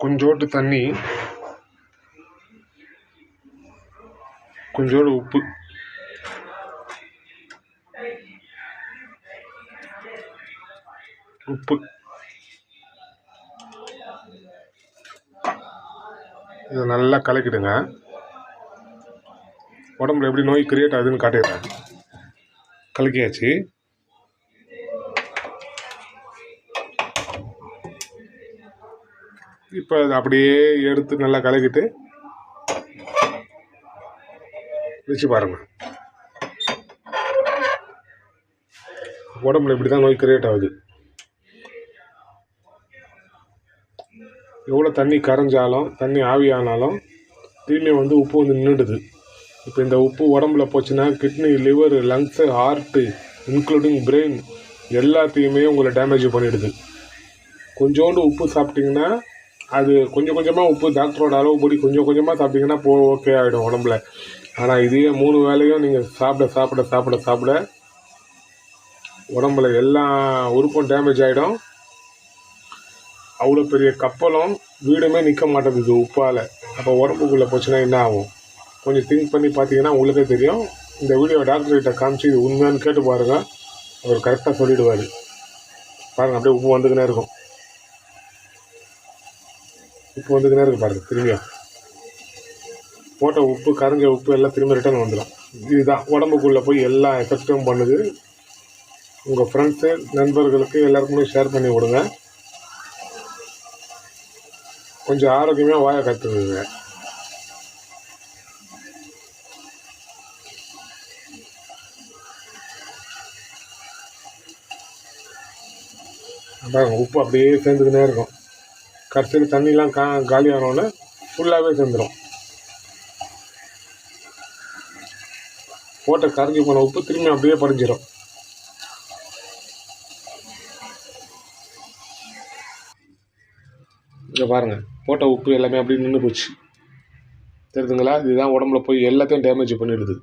கொஞ்சோண்டு தண்ணி, கொஞ்சோண்டு உப்பு, இதை நல்லா கலக்கிடுங்க. உடம்புல எப்படி நோய் கிரியேட் ஆகுதுன்னு காட்டிடுறேன். கலக்கியாச்சு. இப்போ அதை அப்படியே எடுத்து நல்லா கலக்கிட்டு வச்சு பாருங்கள். உடம்புல இப்படி தான் நோய் கிரியேட் ஆகுது. எவ்வளோ தண்ணி கரைஞ்சாலும், தண்ணி ஆவியானாலும் திரும்பி உப்பு நின்றுடுது. இப்போ இந்த உப்பு உடம்புல போச்சுன்னா kidney, liver, lungs, heart, including brain எல்லாத்தையுமே உங்களை டேமேஜ் பண்ணிடுது. கொஞ்சோண்டு உப்பு சாப்பிட்டிங்கன்னா, அது கொஞ்சம் கொஞ்சமாக உப்பு டாக்டரோட அளவுப்படி கொஞ்சம் கொஞ்சமாக சாப்பிட்டிங்கன்னா ஓகே ஆகிடும் உடம்புல. ஆனால் இதையே 3 வேளையும் நீங்கள் சாப்பிட சாப்பிட சாப்பிட சாப்பிட உடம்புல எல்லா உறுப்பும் டேமேஜ் ஆகிடும். அவ்வளோ பெரிய கப்பலும் வீடுமே நிற்க மாட்டேங்குது உப்பால். அப்போ உடம்புக்குள்ளே போச்சுன்னா என்ன ஆகும்? கொஞ்சம் திங்க் பண்ணி பார்த்தீங்கன்னா உங்களுக்கே தெரியும். இந்த வீடியோ டாக்டர்கிட்ட காமிச்சு இது உண்மையானு கேட்டு பாருங்கள். அவர் கரெக்டாக சொல்லிவிடுவார். பாருங்கள், அப்படியே உப்பு வந்துக்கினே இருக்கும். உப்பு வந்துக்கினே இருக்குது பாருங்கள். திரும்பியும் போட்ட உப்பு, கரைஞ்ச உப்பு எல்லாம் திரும்ப ரிட்டர்ன் வந்துடும். இதுதான் உடம்புக்குள்ளே போய் எல்லா எஃபெக்டும் பண்ணுது. உங்கள் ஃப்ரெண்ட்ஸு, நண்பர்களுக்கு எல்லாருக்குமே ஷேர் பண்ணி விடுங்க. கொஞ்சம் ஆரோக்கியமாக வாயை கற்றுக்குங்க. பாருங்கள், உப்பு அப்படியே சேர்ந்துக்கினே இருக்கும். கடைசியில் தண்ணிலாம் காலியானோடனே ஃபுல்லாகவே சேர்ந்துடும். போட்ட கரைஞ்சி போன உப்பு திரும்பி அப்படியே படிஞ்சிடும். இங்கே பாருங்கள், போட்ட உப்பு எல்லாமே அப்படியே நின்று போச்சு. தெரியுதுங்களா? இதுதான் உடம்புல போய் எல்லாத்தையும் டேமேஜ் பண்ணிடுது.